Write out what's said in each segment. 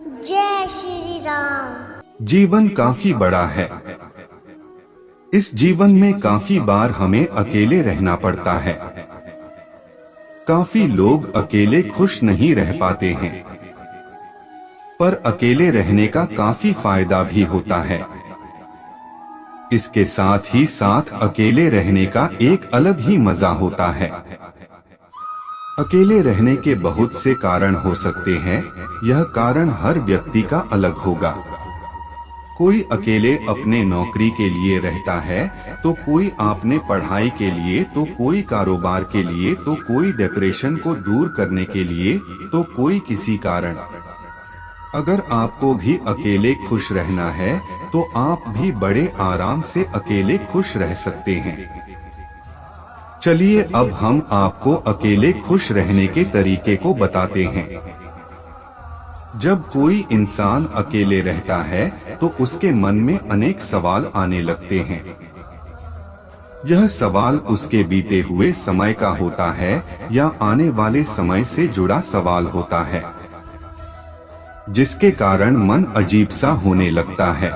जय श्री राम। जीवन काफी बड़ा है। इस जीवन में काफी बार हमें अकेले रहना पड़ता है। काफी लोग अकेले खुश नहीं रह पाते हैं, पर अकेले रहने का काफी फायदा भी होता है। इसके साथ ही साथ अकेले रहने का एक अलग ही मजा होता है। अकेले रहने के बहुत से कारण हो सकते हैं। यह कारण हर व्यक्ति का अलग होगा। कोई अकेले अपने नौकरी के लिए रहता है, तो कोई अपने पढ़ाई के लिए, तो कोई कारोबार के लिए, तो कोई डिप्रेशन को दूर करने के लिए, तो कोई किसी कारण। अगर आपको भी अकेले खुश रहना है, तो आप भी बड़े आराम से अकेले खुश रह सकते हैं। चलिए अब हम आपको अकेले खुश रहने के तरीके को बताते हैं। जब कोई इंसान अकेले रहता है, तो उसके मन में अनेक सवाल आने लगते हैं। यह सवाल उसके बीते हुए समय का होता है या आने वाले समय से जुड़ा सवाल होता है, जिसके कारण मन अजीब सा होने लगता है।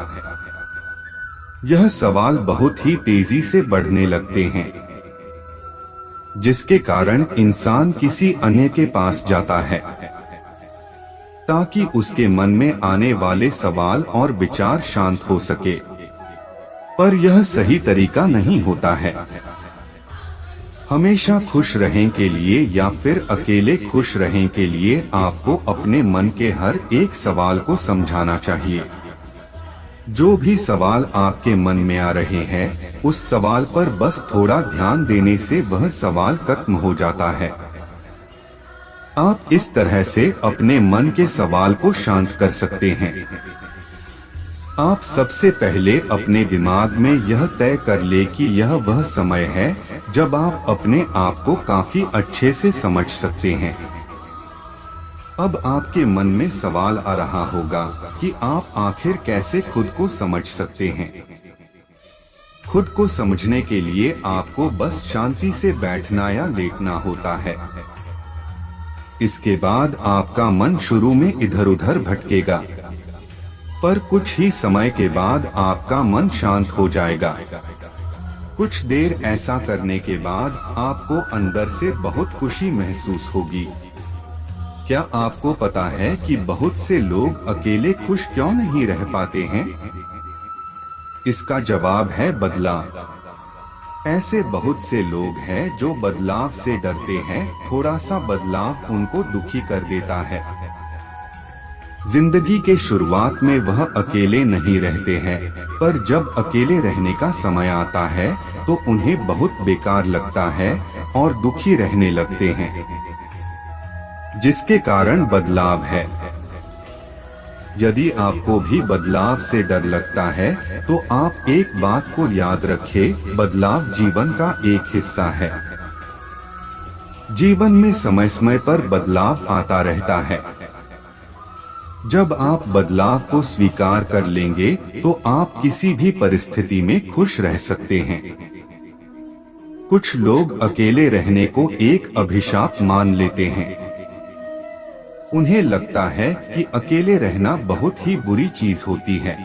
यह सवाल बहुत ही तेजी से बढ़ने लगते हैं, जिसके कारण इंसान किसी अन्य के पास जाता है ताकि उसके मन में आने वाले सवाल और विचार शांत हो सके। पर यह सही तरीका नहीं होता है। हमेशा खुश रहने के लिए या फिर अकेले खुश रहने के लिए आपको अपने मन के हर एक सवाल को समझाना चाहिए। जो भी सवाल आपके मन में आ रहे हैं, उस सवाल पर बस थोड़ा ध्यान देने से वह सवाल खत्म हो जाता है। आप इस तरह से अपने मन के सवाल को शांत कर सकते हैं। आप सबसे पहले अपने दिमाग में यह तय कर ले कि यह वह समय है जब आप अपने आप को काफी अच्छे से समझ सकते हैं। अब आपके मन में सवाल आ रहा होगा कि आप आखिर कैसे खुद को समझ सकते हैं। खुद को समझने के लिए आपको बस शांति से बैठना या लेटना होता है। इसके बाद आपका मन शुरू में इधर उधर भटकेगा, पर कुछ ही समय के बाद आपका मन शांत हो जाएगा। कुछ देर ऐसा करने के बाद आपको अंदर से बहुत खुशी महसूस होगी। क्या आपको पता है कि बहुत से लोग अकेले खुश क्यों नहीं रह पाते हैं? इसका जवाब है बदलाव। ऐसे बहुत से लोग हैं जो बदलाव से डरते हैं। थोड़ा सा बदलाव उनको दुखी कर देता है। जिंदगी के शुरुआत में वह अकेले नहीं रहते हैं, पर जब अकेले रहने का समय आता है तो उन्हें बहुत बेकार लगता है और दुखी रहने लगते हैं, जिसके कारण बदलाव है। यदि आपको भी बदलाव से डर लगता है, तो आप एक बात को याद रखें, बदलाव जीवन का एक हिस्सा है। जीवन में समय समय पर बदलाव आता रहता है। जब आप बदलाव को स्वीकार कर लेंगे, तो आप किसी भी परिस्थिति में खुश रह सकते हैं। कुछ लोग अकेले रहने को एक अभिशाप मान लेते हैं। उन्हें लगता है कि अकेले रहना बहुत ही बुरी चीज होती है।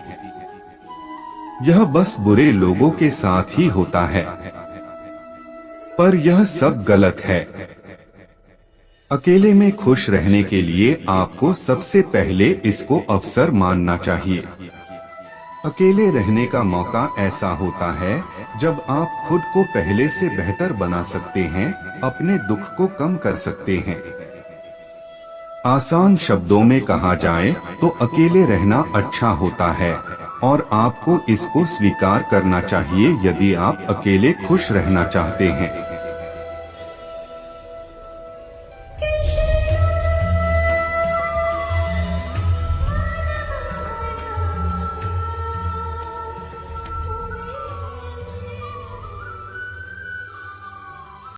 यह बस बुरे लोगों के साथ ही होता है, पर यह सब गलत है। अकेले में खुश रहने के लिए आपको सबसे पहले इसको अवसर मानना चाहिए। अकेले रहने का मौका ऐसा होता है जब आप खुद को पहले से बेहतर बना सकते हैं, अपने दुख को कम कर सकते हैं। आसान शब्दों में कहा जाए तो अकेले रहना अच्छा होता है और आपको इसको स्वीकार करना चाहिए यदि आप अकेले खुश रहना चाहते हैं।